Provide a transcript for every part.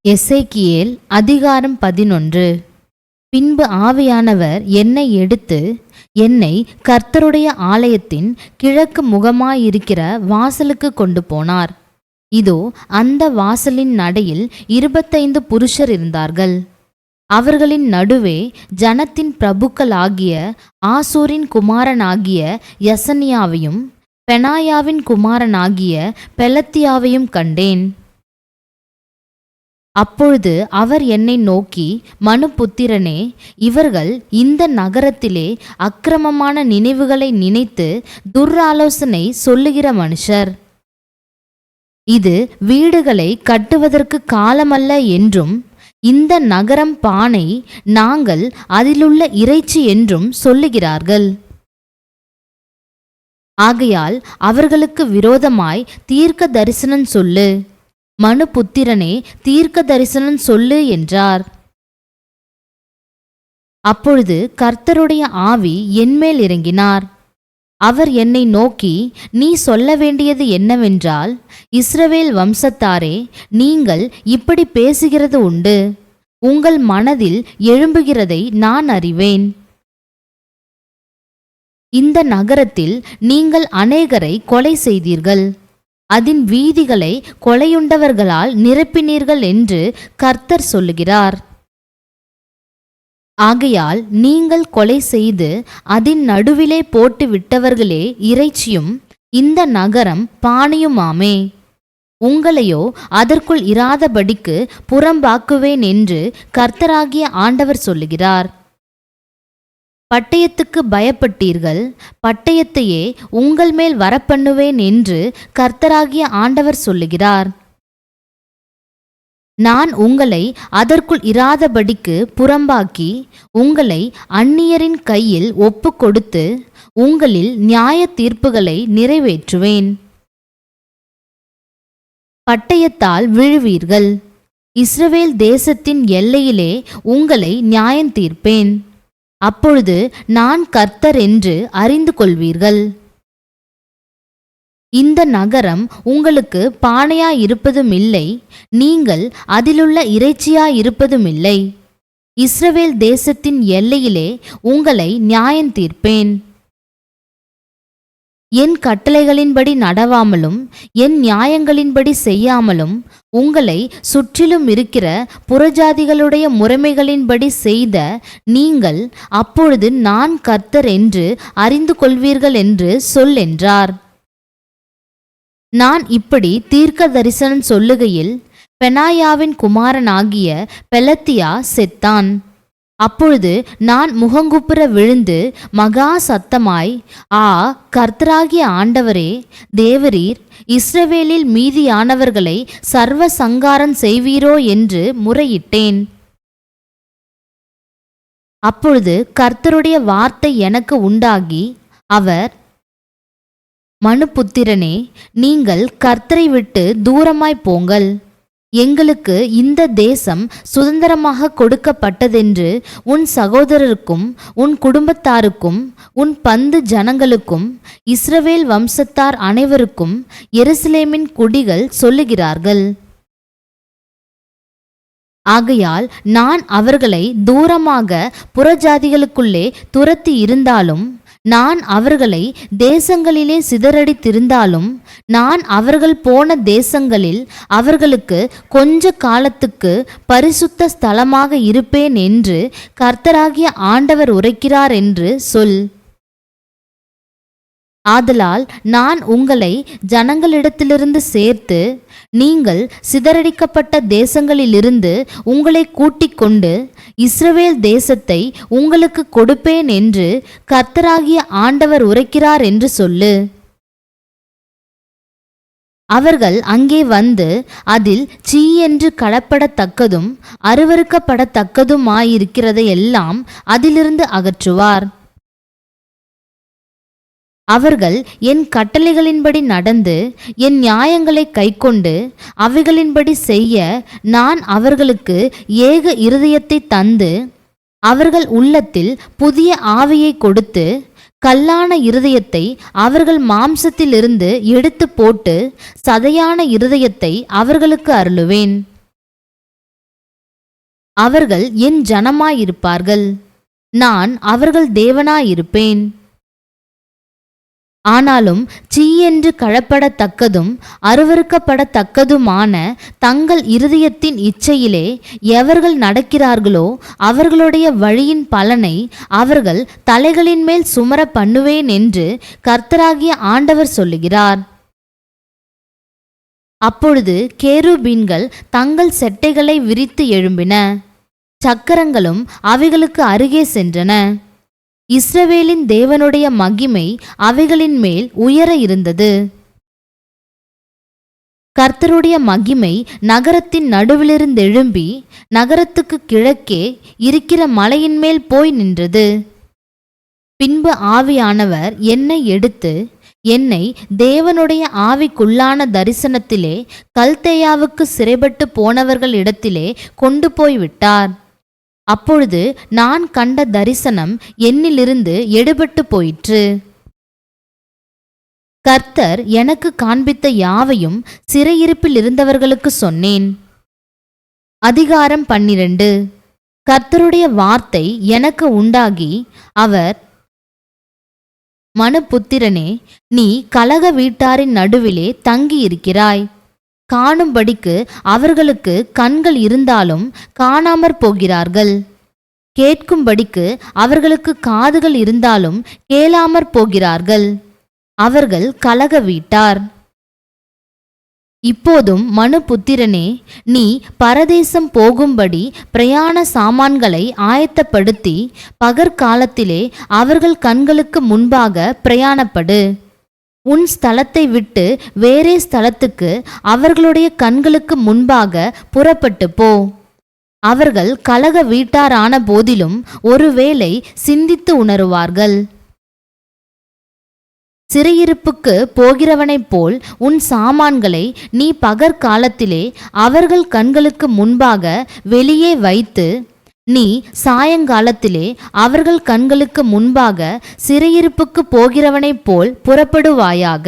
எசேக்கியேல் அதிகாரம் 11. பின்பு ஆவியானவர் என்னை எடுத்து என்னை கர்த்தருடைய ஆலயத்தின் கிழக்கு முகமாயிருக்கிற வாசலுக்கு கொண்டு போனார். இதோ அந்த வாசலின் நடையில் 25 புருஷர் இருந்தார்கள். அவர்களின் நடுவே ஜனத்தின் பிரபுக்களாகிய ஆசூரின் குமாரனாகிய யசனியாவையும் பெனாயாவின் குமாரனாகிய பெலத்தியாவையும் கண்டேன். அப்பொழுது அவர் என்னை நோக்கி, மனுபுத்திரனே, இவர்கள் இந்த நகரத்திலே அக்கிரமமான நினைவுகளை நினைத்து துர்ஆலோசனை சொல்லுகிற மனுஷர். இது வீடுகளை கட்டுவதற்கு காலமல்ல என்றும், இந்த நகரம் பானை, நாங்கள் அதிலுள்ள இறைச்சி என்றும் சொல்லுகிறார்கள். ஆகையால் அவர்களுக்கு விரோதமாய் தீர்க்க தரிசனம் சொல்லு, மனுபுத்திரனே, தீர்க்க தரிசனம் சொல்லு என்றார். அப்பொழுது கர்த்தருடைய ஆவி என்மேல் இறங்கினார். அவர் என்னை நோக்கி, நீ சொல்ல வேண்டியது என்னவென்றால், இஸ்ரவேல் வம்சத்தாரே, நீங்கள் இப்படி பேசுகிறது உண்டு. உங்கள் மனதில் எழும்புகிறதை நான் அறிவேன். இந்த நகரத்தில் நீங்கள் அநேகரை கொலை செய்தீர்கள், அதன் வீதிகளை கொலையுண்டவர்களால் நிரப்பினீர்கள் என்று கர்த்தர் சொல்லுகிறார். ஆகையால் நீங்கள் கொலை செய்து அதன் நடுவிலே போட்டு விட்டவர்களே இறைச்சியும் இந்த நகரம் பானையுமாமே. உங்களையோ அதற்குள் இராதபடிக்கு புறம்பாக்குவேன் என்று கர்த்தராகிய ஆண்டவர் சொல்லுகிறார். பட்டயத்துக்கு பயப்பட்டீர்கள், பட்டயத்தையே உங்கள் மேல் வரப்பண்ணுவேன் என்று கர்த்தராகிய ஆண்டவர் சொல்லுகிறார். நான் உங்களை அதற்குள் இராதபடிக்கு புறம்பாக்கி உங்களை அந்நியரின் கையில் ஒப்பு கொடுத்து உங்களில் நியாய தீர்ப்புகளை நிறைவேற்றுவேன். பட்டயத்தால் விழுவீர்கள். இஸ்ரவேல் தேசத்தின் எல்லையிலே உங்களை நியாயம் தீர்ப்பேன். அப்பொழுது நான் கர்த்தர் என்று அறிந்து கொள்வீர்கள். இந்த நகரம் உங்களுக்கு பானையாயிருப்பதுமில்லை, நீங்கள் அதிலுள்ள இறைச்சியாயிருப்பதுமில்லை. இஸ்ரவேல் தேசத்தின் எல்லையிலே உங்களை நியாயம் தீர்ப்பேன். என் கட்டளைகளின்படி நடவாமலும் என் நியாயங்களின்படி செய்யாமலும் உங்களை சுற்றிலும் இருக்கிற புறஜாதிகளுடைய முறைமைகளின்படி செய்த நீங்கள் அப்பொழுது நான் கர்த்தர் என்று அறிந்து கொள்வீர்கள் என்று சொல் என்றார். நான் இப்படி தீர்க்க தரிசனம் சொல்லுகையில் பெனாயாவின் குமாரனாகிய பெலத்தியா செத்தான். அப்பொழுது நான் முகங்குப்புற விழுந்து மகா சத்தமாய், ஆ கர்த்தராகிய ஆண்டவரே, தேவரீர் இஸ்ரவேலில் மீதியானவர்களை சர்வ சங்காரம் செய்வீரோ என்று முறையிட்டேன். அப்பொழுது கர்த்தருடைய வார்த்தை எனக்கு உண்டாகி, அவர், மனுபுத்திரனே, நீங்கள் கர்த்தரை விட்டு தூரமாய் போங்கள். எங்களுக்கு இந்த தேசம் சுதந்திரமாக கொடுக்கப்பட்டதென்று உன் சகோதரருக்கும் உன் குடும்பத்தாருக்கும் உன் பந்து ஜனங்களுக்கும் இஸ்ரவேல் வம்சத்தார் அனைவருக்கும் எருசலேமின் குடிகள் சொல்லுகிறார்கள். ஆகையால் நான் அவர்களை தூரமாக புறஜாதிகளுக்குள்ளே துரத்தி இருந்தாலும், நான் அவர்களை தேசங்களிலே சிதறடித்திருந்தாலும், நான் அவர்கள் போன தேசங்களில் அவர்களுக்கு கொஞ்ச காலத்துக்கு பரிசுத்த ஸ்தலமாக இருப்பேன் என்று கர்த்தராகிய ஆண்டவர் உரைக்கிறார் என்று சொல். ஆதலால் நான் உங்களை ஜனங்களிடத்திலிருந்து சேர்த்து நீங்கள் சிதறடிக்கப்பட்ட தேசங்களிலிருந்து உங்களை கூட்டிக் கொண்டு இஸ்ரவேல் தேசத்தை உங்களுக்கு கொடுப்பேன் என்று கர்த்தராகிய ஆண்டவர் உரைக்கிறார் என்று சொல்லு. அவர்கள் அங்கே வந்து அதில் சீ என்று களப்படத்தக்கதும் அருவருக்கப்படத்தக்கதுமாயிருக்கிறதையெல்லாம் அதிலிருந்து அகற்றுவார். அவர்கள் என் கட்டளைகளின்படி நடந்து என் நியாயங்களை கைக்கொண்டு அவைகளின்படி செய்ய நான் அவர்களுக்கு ஏக இருதயத்தை தந்து அவர்கள் உள்ளத்தில் புதிய ஆவியை கொடுத்து கல்லான இருதயத்தை அவர்கள் மாம்சத்திலிருந்து எடுத்து போட்டு சதையான இருதயத்தை அவர்களுக்கு அருளுவேன். அவர்கள் என் ஜனமாயிருப்பார்கள், நான் அவர்கள் தேவனாயிருப்பேன். ஆனாலும் சீயென்று கழப்படத்தக்கதும் அருவருக்கப்படத்தக்கதுமான தங்கள் இருதயத்தின் இச்சையிலே எவர்கள் நடக்கிறார்களோ அவர்களுடைய வழியின் பலனை அவர்கள் தலைகளின் மேல் சுமர பண்ணுவேன் என்று கர்த்தராகிய ஆண்டவர் சொல்லுகிறார். அப்பொழுது கேருபீன்கள் தங்கள் செட்டைகளை விரித்து எழும்பின, சக்கரங்களும் அவைகளுக்கு அருகே சென்றன. இஸ்ரவேலின் தேவனுடைய மகிமை அவைகளின் மேல் உயர இருந்தது. கர்த்தருடைய மகிமை நகரத்தின் நடுவிலிருந்தெழும்பி நகரத்துக்கு கிழக்கே இருக்கிற மலையின் மேல் போய் நின்றது. பின்பு ஆவியானவர் என்னை எடுத்து என்னை தேவனுடைய ஆவிக்குள்ளான தரிசனத்திலே கல்தேயாவுக்கு சிறைப்பட்டு போனவர்களிடத்திலே கொண்டு போய்விட்டார். அப்பொழுது நான் கண்ட தரிசனம் என்னிலிருந்து எடுபட்டு போயிற்று. கர்த்தர் எனக்கு காண்பித்த யாவையும் சிறையிருப்பில் இருந்தவர்களுக்கு சொன்னேன். அதிகாரம் 12. கர்த்தருடைய வார்த்தை எனக்கு உண்டாகி, அவர், மனுபுத்திரனே, நீ கலக வீட்டாரின் நடுவிலே தங்கியிருக்கிறாய். காணும்படிக்கு அவர்களுக்கு கண்கள் இருந்தாலும் காணாமற் போகிறார்கள், கேட்கும்படிக்கு அவர்களுக்கு காதுகள் இருந்தாலும் கேளாமற் போகிறார்கள். அவர்கள் கலக வீட்டார். இப்போதும் மனுபுத்திரனே, நீ பரதேசம் போகும்படி பிரயாண சாமான்களை ஆயத்தப்படுத்தி பகற்காலத்திலே அவர்கள் கண்களுக்கு முன்பாக பிரயாணப்படு. உன் ஸ்தலத்தை விட்டு வேறே ஸ்தலத்துக்கு அவர்களுடைய கண்களுக்கு முன்பாக புறப்பட்டு போ. அவர்கள் கலக வீட்டாரான போதிலும் ஒருவேளை சிந்தித்து உணருவார்கள். சிறையிருப்புக்கு போகிறவனைப் போல் உன் சாமான்களை நீ பகற்காலத்திலே அவர்கள் கண்களுக்கு முன்பாக வெளியே வைத்து, நீ சாயங்காலத்திலே அவர்கள் கண்களுக்கு முன்பாக சிறையிருப்புக்கு போகிறவனைப் போல் புறப்படுவாயாக.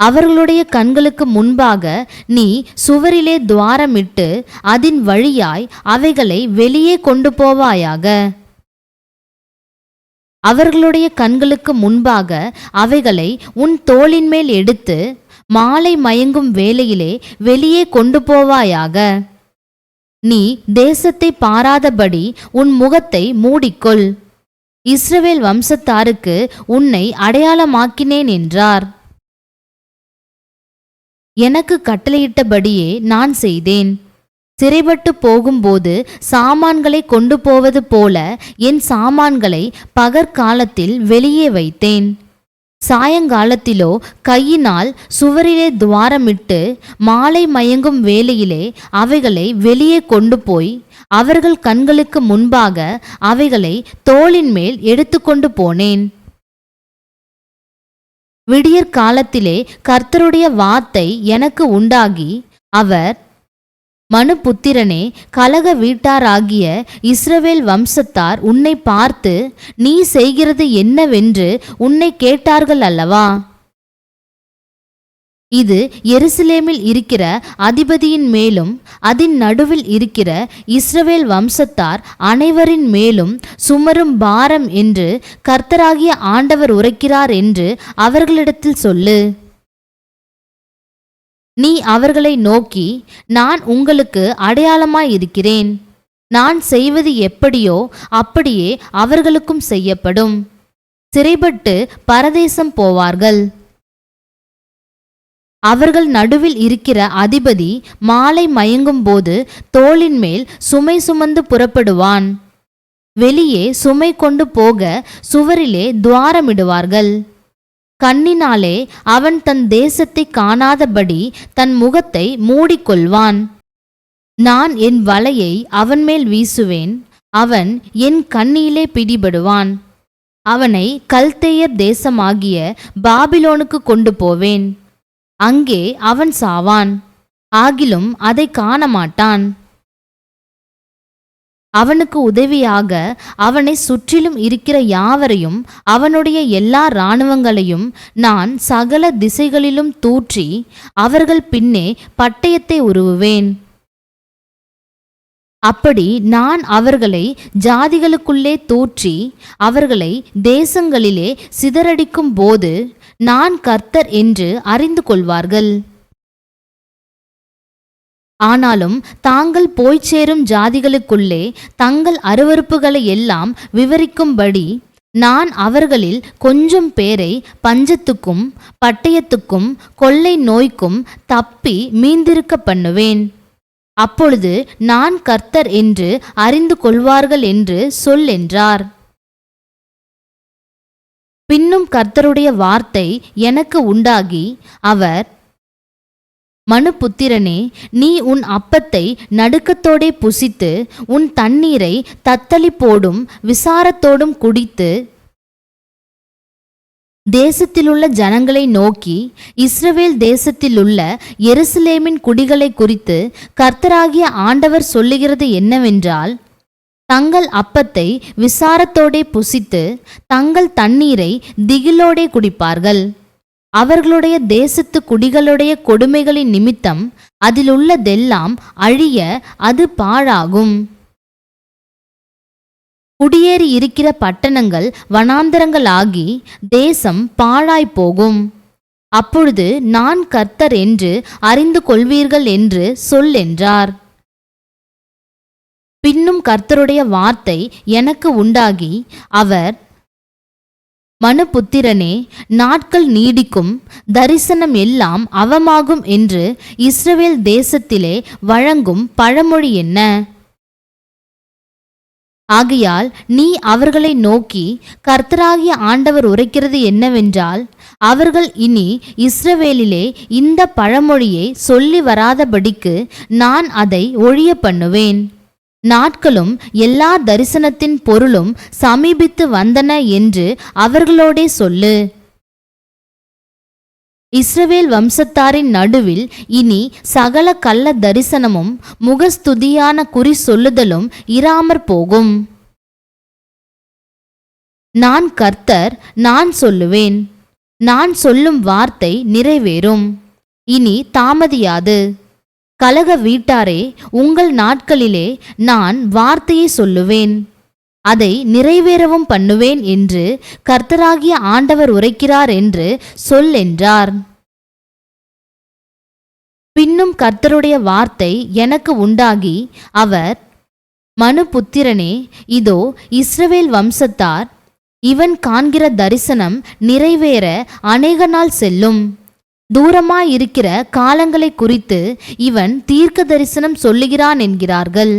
அவர்களுடைய கண்களுக்கு முன்பாக நீ சுவரிலே துவாரமிட்டு அதின் வழியாய் அவைகளை வெளியே கொண்டு போவாயாக. அவர்களுடைய கண்களுக்கு முன்பாக அவைகளை உன் தோளின் மேல் எடுத்து மாலை மயங்கும் வேளையிலே வெளியே கொண்டு போவாயாக. நீ தேசத்தை பாராதபடி உன் முகத்தை மூடிக்கொள். இஸ்ரவேல் வம்சத்தாருக்கு உன்னை அடையாளமாக்கினேன் என்றார். எனக்கு கட்டளையிட்டபடியே நான் செய்தேன். சிறைப்பட்டு போகும்போது சாமான்களை கொண்டு போவது போல என் சாமான்களை பகற்காலத்தில் வெளியே வைத்தேன். சாயங்காலத்திலோ கையினால் சுவரிலே துவாரமிட்டு மாலை மயங்கும் வேளையிலே அவைகளை வெளியே கொண்டு போய் அவர்கள் கண்களுக்கு முன்பாக அவைகளை தோளின் மேல் எடுத்துக்கொண்டு போனேன். விடியற் காலத்திலே கர்த்தருடைய வார்த்தை எனக்கு உண்டாகி, அவர், மனுபுத்திரனே, கலக வீட்டாராகிய இஸ்ரவேல் வம்சத்தார் உன்னை பார்த்து நீ செய்கிறது என்னவென்று உன்னை கேட்டார்கள் அல்லவா? இது எருசலேமில் இருக்கிற அதிபதியின் மேலும் அதன் நடுவில் இருக்கிற இஸ்ரவேல் வம்சத்தார் அனைவரின் மேலும் சுமரும் பாரம் என்று கர்த்தராகிய ஆண்டவர் உரைக்கிறார் என்று அவர்களிடத்தில் சொல்லு. நீ அவர்களை நோக்கி, நான் உங்களுக்கு அடையாளமாயிருக்கிறேன். நான் செய்வது எப்படியோ அப்படியே அவர்களுக்கும் செய்யப்படும். சிறைப்பட்டு பரதேசம் போவார்கள். அவர்கள் நடுவில் இருக்கிற அதிபதி மாலை மயங்கும் போது தோளின் மேல் சுமை சுமந்து புறப்படுவான். வெளியே சுமை கொண்டு போக சுவரிலே துவாரமிடுவார்கள். கண்ணினாலே அவன் தன் தேசத்தை காணாதபடி தன் முகத்தை மூடிக்கொள்வான். நான் என் வலையை அவன் மேல் வீசுவேன். அவன் என் கண்ணியிலே பிடிபடுவான். அவனை கல்தேயர் தேசமாகிய பாபிலோனுக்கு கொண்டு போவேன். அங்கே அவன் சாவான், ஆகிலும் அதை காணமாட்டான். அவனுக்கு உதவியாக அவனை சுற்றிலும் இருக்கிற யாவரையும் அவனுடைய எல்லா இராணுவங்களையும் நான் சகல திசைகளிலும் தூற்றி அவர்கள் பின்னே பட்டயத்தை உருவுவேன். அப்படி நான் அவர்களை ஜாதிகளுக்குள்ளே தூற்றி அவர்களை தேசங்களிலே சிதறடிக்கும் போது நான் கர்த்தர் என்று அறிந்து கொள்வார்கள். ஆனாலும் தாங்கள் போய்ச் சேரும் ஜாதிகளுக்குள்ளே தங்கள் அருவருப்புகளை எல்லாம் விவரிக்கும்படி நான் அவர்களில் கொஞ்சம் பேரை பஞ்சத்துக்கும் பட்டயத்துக்கும் கொள்ளை நோய்க்கும் தப்பி மீந்திருக்க பண்ணுவேன். அப்பொழுது நான் கர்த்தர் என்று அறிந்து கொள்வார்கள் என்று சொல் என்றார். பின்னும் கர்த்தருடைய வார்த்தை எனக்கு உண்டாகி, அவர், மனுபுத்திரனே, நீ உன் அப்பத்தை நடுக்கத்தோடே புசித்து உன் தண்ணீரை தத்தளிப்போடும் விசாரத்தோடும் குடித்து தேசத்திலுள்ள ஜனங்களை நோக்கி, இஸ்ரவேல் தேசத்திலுள்ள எருசலேமின் குடிகளை குறித்து கர்த்தராகிய ஆண்டவர் சொல்லுகிறது என்னவென்றால், தங்கள் அப்பத்தை விசாரத்தோடே புசித்து தங்கள் தண்ணீரை திகிலோடே குடிப்பார்கள். அவர்களுடைய தேசத்து குடிகளுடைய கொடுமைகளின் நிமித்தம் அதிலுள்ளதெல்லாம் அழிய அது பாழாகும். குடியேறி இருக்கிற பட்டணங்கள் வனாந்தரங்களாகி தேசம் பாழாய்ப்போகும். அப்பொழுது நான் கர்த்தர் என்று அறிந்து கொள்வீர்கள் என்று சொல் என்றார். பின்னும் கர்த்தருடைய வார்த்தை எனக்கு உண்டாகி, அவர், மனுபுத்திரனே, நாட்கள் நீடிக்கும், தரிசனம் எல்லாம் அவமாகும் என்று இஸ்ரவேல் தேசத்திலே வழங்கும் பழமொழி என்ன? ஆகையால் நீ அவர்களை நோக்கி, கர்த்தராகிய ஆண்டவர் உரைக்கிறது என்னவென்றால், அவர்கள் இனி இஸ்ரவேலிலே இந்த பழமொழியை சொல்லி வராதபடிக்கு நான் அதை ஒழிய பண்ணுவேன். நாட்களும் எல்லா தரிசனத்தின் பொருளும் சமீபித்து வந்தன என்று அவர்களோடே சொல்லு. இஸ்ரவேல் வம்சத்தாரின் நடுவில் இனி சகல கள்ள தரிசனமும் முகஸ்துதியான குறி சொல்லுதலும் இராமற் போகும். நான் கர்த்தர், நான் சொல்லுவேன். நான் சொல்லும் வார்த்தை நிறைவேறும், இனி தாமதியாது. கலக வீட்டாரே, உங்கள் நாட்களிலே நான் வார்த்தையை சொல்லுவேன், அதை நிறைவேறவும் பண்ணுவேன் என்று கர்த்தராகிய ஆண்டவர் உரைக்கிறார் என்று சொல் என்றார். பின்னும் கர்த்தருடைய வார்த்தை எனக்கு உண்டாகி, அவர், மனுபுத்திரனே, இதோ இஸ்ரவேல் வம்சத்தார், இவன் காண்கிற தரிசனம் நிறைவேற அநேக நாள் செல்லும். தூரமாயிருக்கிற காலங்களை குறித்து இவன் தீர்க்க தரிசனம் சொல்லுகிறான் என்கிறார்கள்.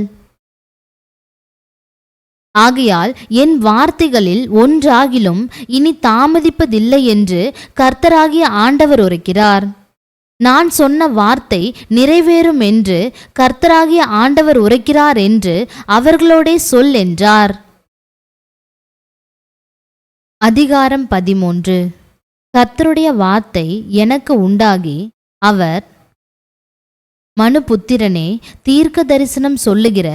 ஆகையால் என் வார்த்தைகளில் ஒன்றாகிலும் இனி தாமதிப்பதில்லை என்று கர்த்தராகிய ஆண்டவர் உரைக்கிறார். நான் சொன்ன வார்த்தை நிறைவேறும் என்று கர்த்தராகிய ஆண்டவர் உரைக்கிறார் என்று அவர்களோடே சொல் என்றார். அதிகாரம் 13. கர்த்தருடைய வார்த்தை எனக்கு உண்டாகி, அவர், மனுபுத்திரனே, தீர்க்க தரிசனம் சொல்லுகிற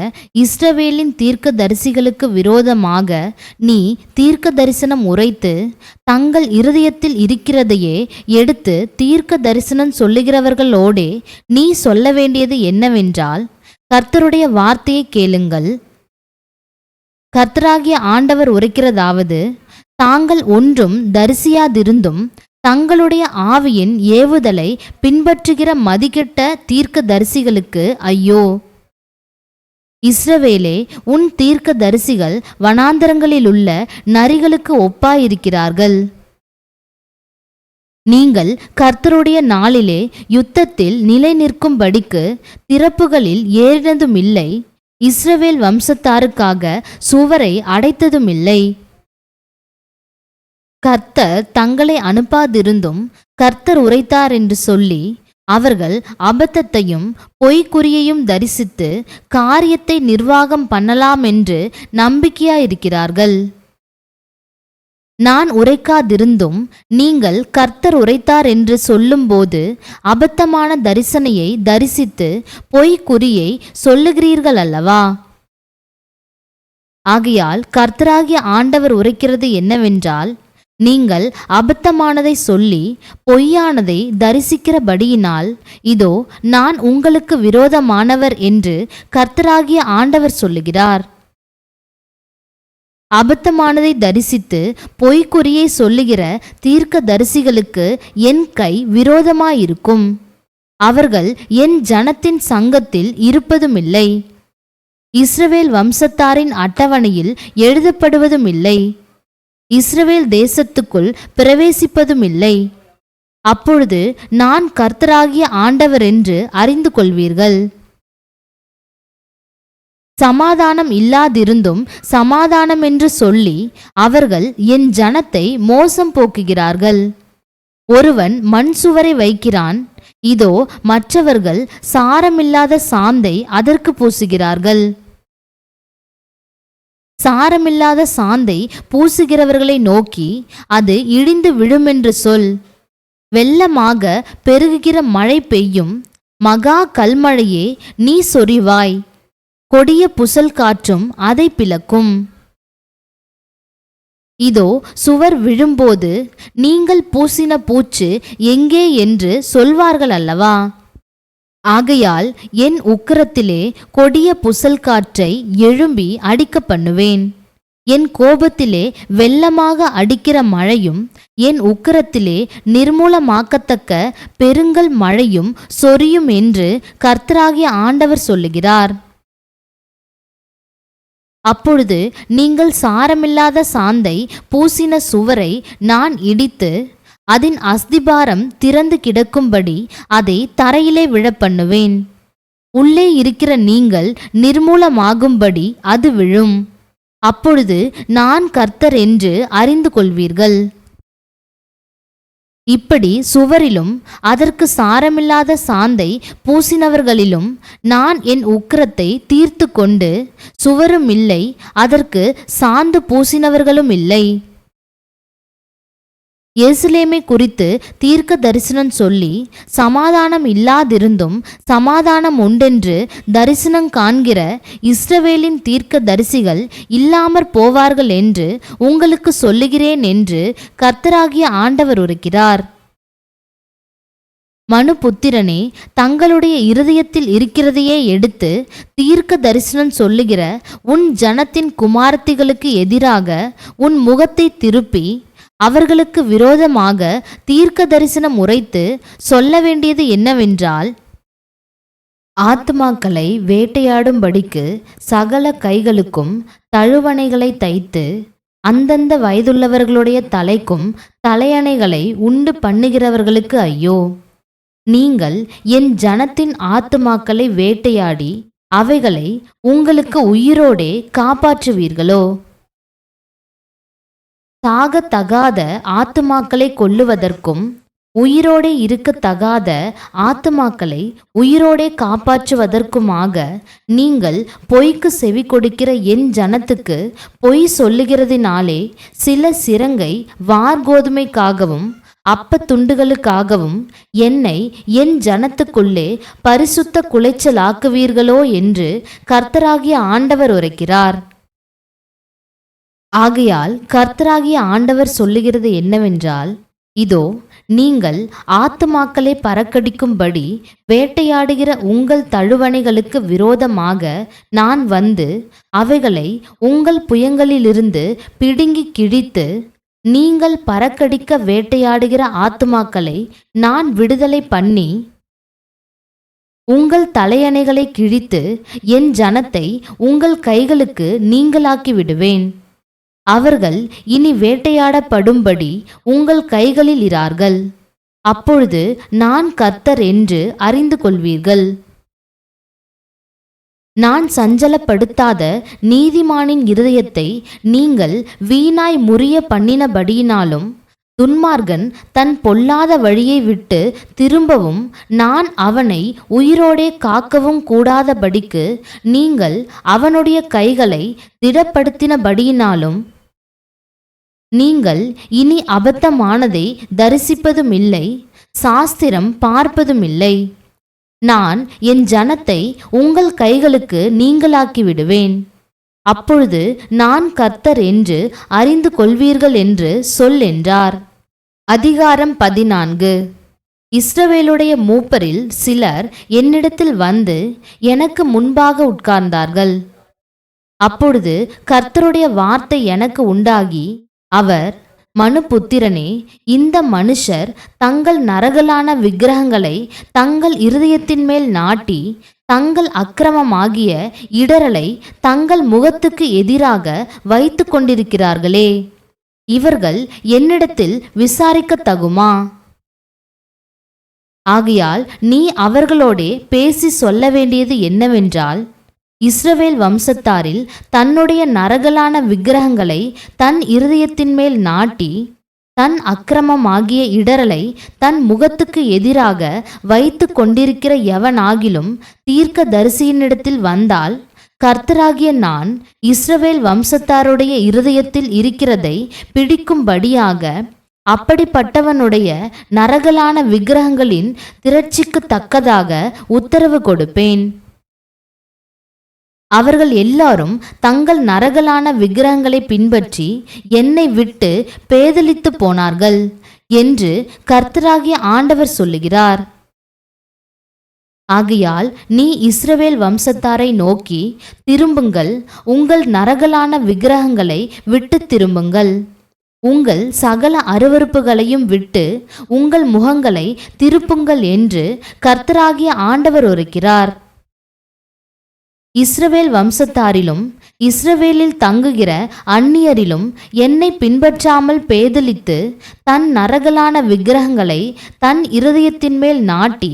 இஸ்ரவேலின் தீர்க்க தரிசிகளுக்கு விரோதமாக நீ தீர்க்க தரிசனம் உரைத்து தங்கள் இருதயத்தில் இருக்கிறதையே எடுத்து தீர்க்க தரிசனம் சொல்லுகிறவர்களோடே நீ சொல்ல வேண்டியது என்னவென்றால், கர்த்தருடைய வார்த்தையை கேளுங்கள். கர்த்தராகிய ஆண்டவர் உரைக்கிறதாவது, தாங்கள் ஒன்றும் தரிசியாதிருந்தும் தங்களுடைய ஆவியின் ஏவுதலை பின்பற்றுகிற மதிகெட்ட தீர்க்க தரிசிகளுக்கு ஐயோ! இஸ்ரவேலே, உன் தீர்க்க தரிசிகள் வனாந்தரங்களிலுள்ள நரிகளுக்கு ஒப்பாயிருக்கிறார்கள். நீங்கள் கர்த்தருடைய நாளிலே யுத்தத்தில் நிலை நிற்கும்படிக்கு திறப்புகளில் ஏறினதுமில்லை, இஸ்ரவேல் வம்சத்தாருக்காக சுவரை அடைத்ததுமில்லை. கர்த்தர் தங்களை அனுப்பாதிருந்தும் கர்த்தர் உரைத்தார் என்று சொல்லி அவர்கள் அபத்தத்தையும் பொய்க்குறியையும் தரிசித்து காரியத்தை நிர்வாகம் பண்ணலாம் என்று நம்பிக்கையாயிருக்கிறார்கள். நான் உரைக்காதிருந்தும் நீங்கள் கர்த்தர் உரைத்தார் என்று சொல்லும்போது அபத்தமான தரிசனையை தரிசித்து பொய்க்குறியை சொல்லுகிறீர்கள் அல்லவா? ஆகையால் கர்த்தராகிய ஆண்டவர் உரைக்கிறது என்னவென்றால், நீங்கள் அபத்தமானதை சொல்லி பொய்யானதை தரிசிக்கிறபடியினால் இதோ நான் உங்களுக்கு விரோதமானவர் என்று கர்த்தராகிய ஆண்டவர் சொல்லுகிறார். அபத்தமானதை தரிசித்து பொய்க்குறியை சொல்லுகிற தீர்க்க தரிசிகளுக்கு என் கை விரோதமாயிருக்கும். அவர்கள் என் ஜனத்தின் சங்கத்தில் இருப்பதுமில்லை, இஸ்ரவேல் வம்சத்தாரின் அட்டவணையில் எழுதப்படுவதுமில்லை, இஸ்ரவேல் தேசத்துக்குள் பிரவேசிப்பதுமில்லை. அப்பொழுது நான் கர்த்தராகிய ஆண்டவர் என்று அறிந்து கொள்வீர்கள். சமாதானம் இல்லாதிருந்தும் சமாதானம் என்று சொல்லி அவர்கள் என் ஜனத்தை மோசம் போக்குகிறார்கள். ஒருவன் மண் சுவரை வைக்கிறான், இதோ மற்றவர்கள் சாரமில்லாத சாந்தை அதற்கு பூசுகிறார்கள். சாரமில்லாத சாந்தை பூசுகிறவர்களை நோக்கி அது இடிந்து விழுமென்று சொல். வெள்ளமாக பெருகுகிற மழை பெய்யும், மகா கல்மழையே நீ சொரிவாய், கொடிய புசல் காற்றும் அதை பிளக்கும். இதோ சுவர் விழும்போது நீங்கள் பூசின பூச்சு எங்கே என்று சொல்வார்கள் அல்லவா? ஆகையால் என் உக்கிரத்திலே கொடிய புசல் காற்றை எழும்பி அடிக்க பண்ணுவேன். என் கோபத்திலே வெள்ளமாக அடிக்கிற மழையும் என் உக்கிரத்திலே நிர்மூலமாக்கத்தக்க பெருங்கல் மழையும் சொரியும் என்று கர்த்தராகிய ஆண்டவர் சொல்லுகிறார். அப்பொழுது நீங்கள் சாரமில்லாத சாந்தை பூசின சுவரை நான் இடித்து அதன் அஸ்திபாரம் திறந்து கிடக்கும்படி அதை தரையிலே விழப்பண்ணுவேன். உள்ளே இருக்கிற நீங்கள் நிர்மூலமாகும்படி அது விழும். அப்பொழுது நான் கர்த்தர் என்று அறிந்து கொள்வீர்கள். இப்படி சுவரிலும் அதற்கு சாரமில்லாத சாந்தை பூசினவர்களிலும் நான் என் உக்கிரத்தை தீர்த்து கொண்டு சுவரும் இல்லை, அதற்கு சாந்து பூசினவர்களும் இல்லை. எருசலேமை குறித்து தீர்க்க தரிசனம் சொல்லி சமாதானம் இல்லாதிருந்தும் சமாதானம் உண்டென்று தரிசனம் காண்கிற இஸ்ரவேலின் தீர்க்க தரிசிகள் இல்லாமற் போவார்கள் என்று உங்களுக்கு சொல்லுகிறேன் என்று கர்த்தராகிய ஆண்டவர் உரைக்கிறார். மனுபுத்திரனே, தங்களுடைய இருதயத்தில் இருக்கிறதையே எடுத்து தீர்க்க தரிசனம் சொல்லுகிற உன் ஜனத்தின் குமாரத்திகளுக்கு எதிராக உன் முகத்தை திருப்பி அவர்களுக்கு விரோதமாக தீர்க்க தரிசனம் உரைத்து சொல்ல வேண்டியது என்னவென்றால், ஆத்துமாக்களை வேட்டையாடும்படிக்கு சகல கைகளுக்கும் தழுவணைகளை தைத்து அந்தந்த வயதுள்ளவர்களுடைய தலைக்கும் தலையணைகளை உண்டு பண்ணுகிறவர்களுக்கு ஐயோ! நீங்கள் என் ஜனத்தின் ஆத்துமாக்களை வேட்டையாடி அவைகளை உங்களுக்கு உயிரோடே காப்பாற்றுவீர்களோ? சாகத்தகாத ஆத்துமாக்களை கொல்லுவதற்கும் உயிரோடே இருக்கத்தகாத ஆத்துமாக்களை உயிரோடே காப்பாற்றுவதற்குமாக நீங்கள் பொய்க்கு செவி கொடுக்கிற என் ஜனத்துக்கு பொய் சொல்லுகிறதினாலே சில சிரங்கை வார்கோதுமைக்காகவும் அப்பத்துண்டுகளுக்காகவும் என்னை என் ஜனத்துக்குள்ளே பரிசுத்த குலைச்சலாக்குவீர்களோ என்று கர்த்தராகிய ஆண்டவர் உரைக்கிறார். ஆகையால் கர்த்தராகிய ஆண்டவர் சொல்லுகிறது என்னவென்றால், இதோ நீங்கள் ஆத்துமாக்களை பறக்கடிக்கும்படி வேட்டையாடுகிற உங்கள் தழுவணைகளுக்கு விரோதமாக நான் வந்து அவைகளை உங்கள் புயங்களிலிருந்து பிடுங்கி கிழித்து நீங்கள் பறக்கடிக்க வேட்டையாடுகிற ஆத்துமாக்களை நான் விடுதலை பண்ணி உங்கள் தலையணைகளை கிழித்து என் ஜனத்தை உங்கள் கைகளுக்கு நீங்களாக்கி விடுவேன். அவர்கள் இனி வேட்டையாடப்படும்படி உங்கள் கைகளில் இரார்கள். அப்பொழுது நான் கர்த்தர் என்று அறிந்து கொள்வீர்கள். நான் சஞ்சலப்படுத்தாத நீதிமானின் இருதயத்தை நீங்கள் வீணாய் முறிய பண்ணினபடியினாலும் துன்மார்கன் தன் பொல்லாத வழியை விட்டு திரும்பவும் நான் அவனை உயிரோடே காக்கவும் கூடாதபடிக்கு நீங்கள் அவனுடைய கைகளை திடப்படுத்தினபடியினாலும் நீங்கள் இனி அபத்தமானதை தரிசிப்பதுமில்லை, சாஸ்திரம் பார்ப்பதுமில்லை. நான் என் ஜனத்தை உங்கள் கைகளுக்கு நீங்களாக்கி விடுவேன். அப்பொழுது நான் கர்த்தர் என்று அறிந்து கொள்வீர்கள் என்று சொல் என்றார். அதிகாரம் 14. இஸ்ரவேலுடைய மூப்பரில் சிலர் என்னிடத்தில் வந்து எனக்கு முன்பாக உட்கார்ந்தார்கள். அப்பொழுது கர்த்தருடைய வார்த்தை எனக்கு உண்டாகி, அவர், மனுபுத்திரனே, இந்த மனுஷர் தங்கள் நரகலான விக்கிரகங்களை தங்கள் இருதயத்தின் மேல் நாட்டி தங்கள் அக்கிரமமாகிய இடரலை தங்கள் முகத்துக்கு எதிராக வைத்து கொண்டிருக்கிறார்களே, இவர்கள் என்னிடத்தில் விசாரிக்கத்தகுமா? ஆகையால் நீ அவர்களோடே பேசி சொல்ல வேண்டியது என்னவென்றால், இஸ்ரவேல் வம்சத்தாரில் தன்னுடைய நரகலான விக்கிரகங்களை தன் இருதயத்தின் மேல் நாட்டி தன் அக்கிரமமாகிய இடரலை தன் முகத்துக்கு எதிராக வைத்து கொண்டிருக்கிற எவனாகிலும் தீர்க்க தரிசியினிடத்தில் வந்தால், கர்த்தராகிய நான் இஸ்ரவேல் வம்சத்தாருடைய இருதயத்தில் இருக்கிறதை பிடிக்கும்படியாக அப்படிப்பட்டவனுடைய நரகலான விக்கிரகங்களின் திரட்சிக்கு தக்கதாக உத்தரவு கொடுப்பேன். அவர்கள் எல்லாரும் தங்கள் நரகலான விக்கிரகங்களை பின்பற்றி என்னை விட்டு பேதலித்து போனார்கள் என்று கர்த்தராகிய ஆண்டவர் சொல்லுகிறார். ஆகையால் நீ இஸ்ரவேல் வம்சத்தாரை நோக்கி, திரும்புங்கள், உங்கள் நரகலான விக்கிரகங்களை விட்டு திரும்புங்கள், உங்கள் சகல அருவருப்புகளையும் விட்டு உங்கள் முகங்களை திருப்புங்கள் என்று கர்த்தராகிய ஆண்டவர் உரைக்கிறார். இஸ்ரவேல் வம்சத்தாரிலும் இஸ்ரவேலில் தங்குகிற அந்நியரிலும் என்னை பின்பற்றாமல் பேதலித்து தன் நரகலான விக்கிரகங்களை தன் இருதயத்தின் மேல் நாட்டி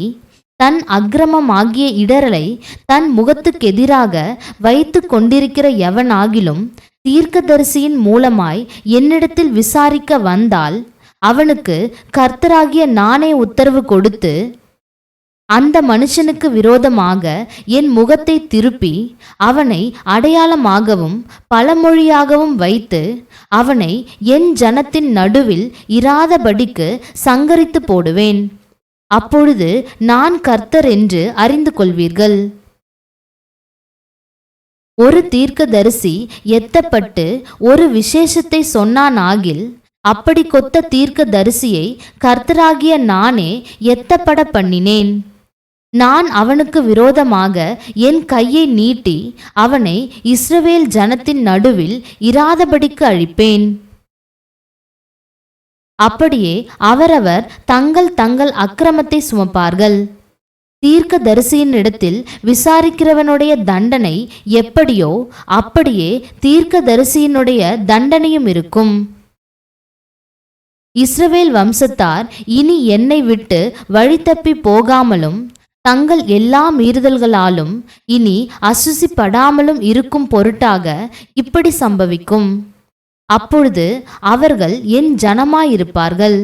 தன் அக்கிரமமாகிய இடரலை தன் முகத்துக்கெதிராக வைத்து கொண்டிருக்கிற எவனாகிலும் தீர்க்கதரிசியின் மூலமாய் என்னிடத்தில் விசாரிக்க வந்தால், அவனுக்கு கர்த்தராகிய நானே உத்தரவு கொடுத்து அந்த மனுஷனுக்கு விரோதமாக என் முகத்தை திருப்பி அவனை அடையாளமாகவும் பழமொழியாகவும் வைத்து அவனை என் ஜனத்தின் நடுவில் இராதபடிக்கு சங்கரித்து போடுவேன். அப்பொழுது நான் கர்த்தர் என்று அறிந்து கொள்வீர்கள். ஒரு தீர்க்கதரிசி எத்தப்பட்டு ஒரு விசேஷத்தை சொன்னானாகில், அப்படி கொத்த தீர்க்க தரிசியை கர்த்தராகிய நானே எத்தப்பட பண்ணினேன். நான் அவனுக்கு விரோதமாக என் கையை நீட்டி அவனை இஸ்ரவேல் ஜனத்தின் நடுவில் இராதபடிக்கு அழிப்பேன். அப்படியே அவரவர் தங்கள் தங்கள் அக்கிரமத்தை சுமப்பார்கள். தீர்க்க தரிசியின் இடத்தில் விசாரிக்கிறவனுடைய தண்டனை எப்படியோ அப்படியே தீர்க்க தரிசியினுடைய தண்டனையும் இருக்கும். இஸ்ரவேல் வம்சத்தார் இனி என்னை விட்டு வழி தப்பி போகாமலும் தங்கள் எல்லா மீறுதல்களாலும் இனி அசுசிப்படாமலும் இருக்கும் பொருட்டாக இப்படி சம்பவிக்கும். அப்பொழுது அவர்கள் என் ஜனமாயிருப்பார்கள்,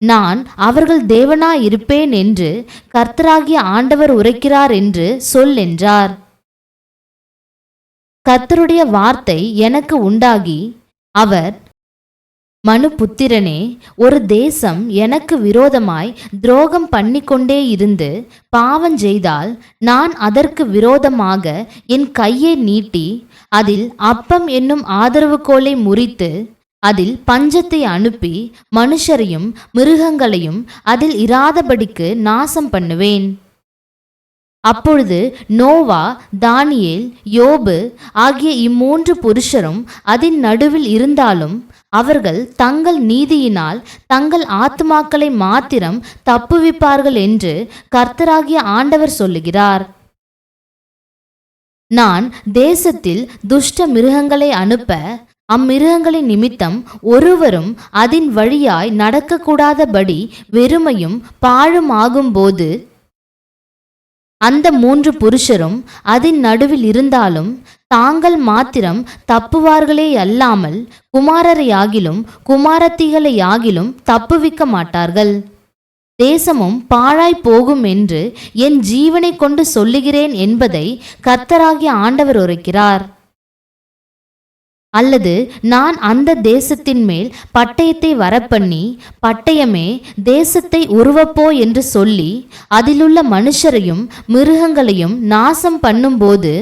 நான் அவர்கள் தேவனாயிருப்பேன் என்று கர்த்தராகிய ஆண்டவர் உரைக்கிறார் என்று சொல் என்றார். கர்த்தருடைய வார்த்தை எனக்கு உண்டாகி, அவர், மனுபுத்திரனே, ஒரு தேசம் எனக்கு விரோதமாய் துரோகம் பண்ணிக்கொண்டே இருந்து பாவஞ்செய்தால், நான் அதற்கு விரோதமாக என் கையை நீட்டி அதில் அப்பம் என்னும் ஆதரவுகோலை முறித்து அதில் பஞ்சத்தை அனுப்பி மனுஷரையும் மிருகங்களையும் அதில் இராதபடிக்கு நாசம் பண்ணுவேன். அப்பொழுது நோவா, தானியேல், யோபு ஆகிய இம்மூன்று புருஷரும் அதன் நடுவில் இருந்தாலும் அவர்கள் தங்கள் நீதியினால் தங்கள் ஆத்துமாக்களை மாத்திரம் தப்புவிப்பார்கள் என்று கர்த்தராகிய ஆண்டவர் சொல்லுகிறார். நான் தேசத்தில் துஷ்ட மிருகங்களை அனுப்ப அம்மிருகங்களின் நிமித்தம் ஒருவரும் அதன் வழியாய் நடக்கக்கூடாதபடி வெறுமையும் பாழுமாகும்போது அந்த மூன்று புருஷரும் அதன் நடுவில் இருந்தாலும் தாங்கள் மாத்திரம் தப்புவார்களே அல்லாமல் குமாரரையாகிலும் குமாரத்திகளையாகிலும் தப்புவிக்க மாட்டார்கள். தேசமும் பாழாய் போகும் என்று என் ஜீவனை கொண்டு சொல்லுகிறேன் என்பதை கர்த்தராகிய ஆண்டவர் உரைக்கிறார். அல்லது நான் அந்த தேசத்தின் மேல் பட்டயத்தை வரப்பண்ணி, பட்டயமே தேசத்தை உருவப்போ என்று சொல்லி அதிலுள்ள மனுஷரையும் மிருகங்களையும் நாசம் பண்ணும்போது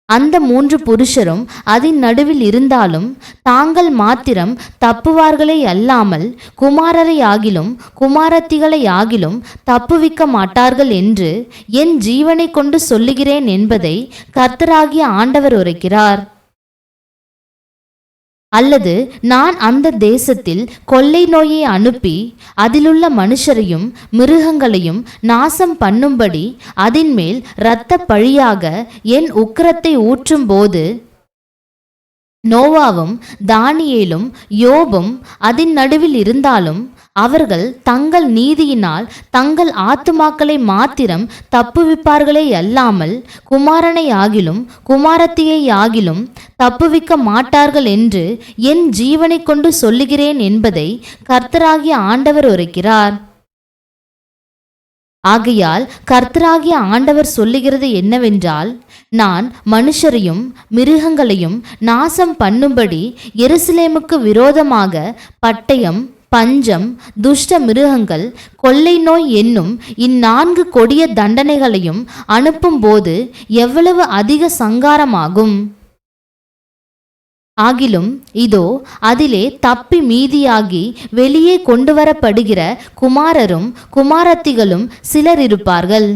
அந்த 3 புருஷரும் அதன் நடுவில் இருந்தாலும் தாங்கள் மாத்திரம் தப்புவார்களே அல்லாமல் குமாரரையாகிலும் குமாரத்திகளையாகிலும் தப்புவிக்க மாட்டார்கள் என்று என் ஜீவனை கொண்டு சொல்லுகிறேன் என்பதை கர்த்தராகிய ஆண்டவர் உரைக்கிறார். அல்லது நான் அந்த தேசத்தில் கொள்ளை நோயை அனுப்பி அதிலுள்ள மனுஷரையும் மிருகங்களையும் நாசம் பண்ணும்படி அதின்மேல் இரத்த பழியாக என் உக்கிரத்தை ஊற்றும்போது நோவாவும் தானியேலும் யோபும் அதன் நடுவில் இருந்தாலும் அவர்கள் தங்கள் நீதியினால் தங்கள் ஆத்துமாக்களை மாத்திரம் தப்புவிப்பார்களே அல்லாமல் குமாரனை ஆகிலும் குமாரத்தியை ஆகிலும் தப்புவிக்க மாட்டார்கள் என்று என் ஜீவனை கொண்டு சொல்லுகிறேன் என்பதை கர்த்தராகிய ஆண்டவர் உரைக்கிறார். ஆகையால் கர்த்தராகிய ஆண்டவர் சொல்லுகிறது என்னவென்றால், நான் மனுஷரையும் மிருகங்களையும் நாசம் பண்ணும்படி எருசலேமுக்கு விரோதமாக பட்டயம், பஞ்சம், துஷ்ட மிருகங்கள், கொள்ளை நோய் என்னும் 4 கொடிய தண்டனைகளையும் அனுப்பும்போது எவ்வளவு அதிக சங்காரமாகும். ஆகிலும் இதோ அதிலே தப்பி மீதியாகி வெளியே கொண்டு வரப்படுகிற குமாரரும் குமாரத்திகளும் சிலர் இருப்பார்கள்.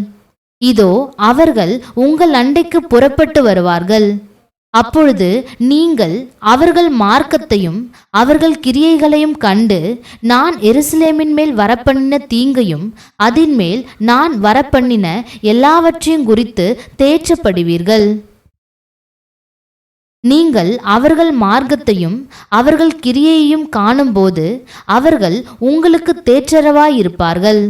இதோ அவர்கள் உங்கள் அண்டைக்கு புறப்பட்டு வருவார்கள். அப்பொழுது நீங்கள் அவர்கள் மார்க்கத்தையும் அவர்கள் கிரியைகளையும் கண்டு நான் எருசலேமின் மேல் வரப்பண்ணின தீங்கையும் அதின் மேல் நான் வரப்பண்ணின எல்லாவற்றையும் குறித்து தேற்றப்படுவீர்கள். நீங்கள் அவர்கள் மார்க்கத்தையும் அவர்கள் கிரியையையும் காணும்போது அவர்கள் உங்களுக்கு தேற்றரவாயிருப்பார்கள்.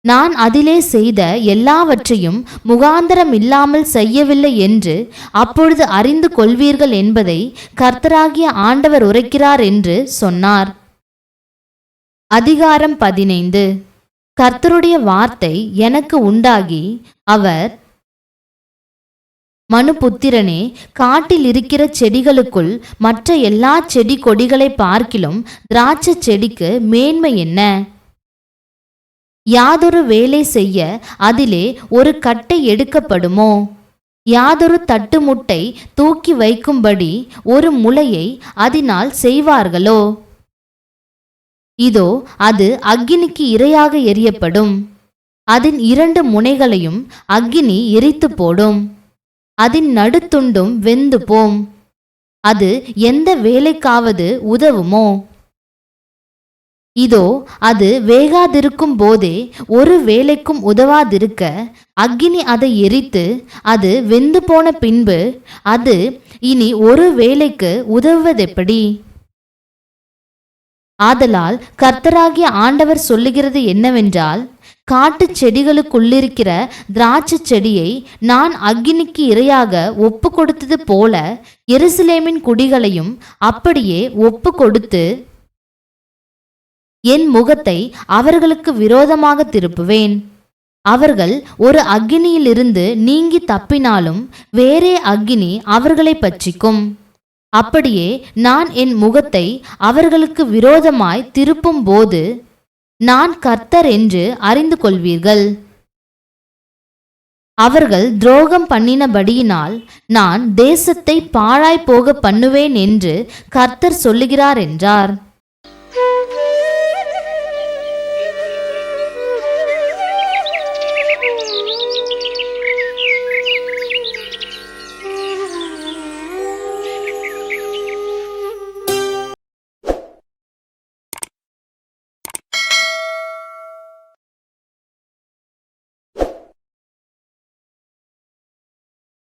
நான் அதிலே செய்த எல்லாவற்றையும் முகாந்தரம் இல்லாமல் செய்யவில்லை என்று அப்பொழுது அறிந்து கொள்வீர்கள் என்பதை கர்த்தராகிய ஆண்டவர் உரைக்கிறார் என்று சொன்னார். அதிகாரம் 15. கர்த்தருடைய வார்த்தை எனக்கு உண்டாகி, அவர், மனுபுத்திரனே, காட்டில் இருக்கிற செடிகளுக்குள் மற்ற எல்லா செடி கொடிகளை பார்க்கிலும் திராட்சை செடிக்கு மேன்மை என்ன? யாதொரு வேலை செய்ய அதிலே ஒரு கட்டை எடுக்கப்படுமோ? யாதொரு தட்டுமுட்டை தூக்கி வைக்கும்படி ஒரு முளையை அதனால் செய்வார்களோ? இதோ அது அக்கினிக்கு இரையாக எரியப்படும். அதன் 2 முனைகளையும் அக்கினி எரித்து போடும். அதன் நடுத்துண்டும் வெந்து போம். அது எந்த வேலைக்காவது உதவுமோ? இதோ அது வேகாதிருக்கும் போதே ஒரு வேலைக்கும் உதவாதிருக்க அக்கினி அதை எரித்து அது வெந்து போன பின்பு அது இனி ஒரு வேலைக்கு உதவுவதெப்படி? ஆதலால் கர்த்தராகிய ஆண்டவர் சொல்லுகிறது என்னவென்றால், காட்டு செடிகளுக்குள்ளிருக்கிற திராட்சை செடியை நான் அக்கினிக்கு இரையாக ஒப்பு கொடுத்தது போல எருசலேமின் குடிகளையும் அப்படியே ஒப்பு கொடுத்து என் முகத்தை அவர்களுக்கு விரோதமாக திருப்புவேன். அவர்கள் ஒரு அக்கினியிலிருந்து நீங்கி தப்பினாலும் வேறே அக்கினி அவர்களை பட்சிக்கும். அப்படியே நான் என் முகத்தை அவர்களுக்கு விரோதமாய் திருப்பும் போது நான் கர்த்தர் என்று அறிந்து கொள்வீர்கள். அவர்கள் துரோகம் பண்ணினபடியினால் நான் தேசத்தை பாழாய் போக பண்ணுவேன் என்று கர்த்தர் சொல்லுகிறார் என்றார்.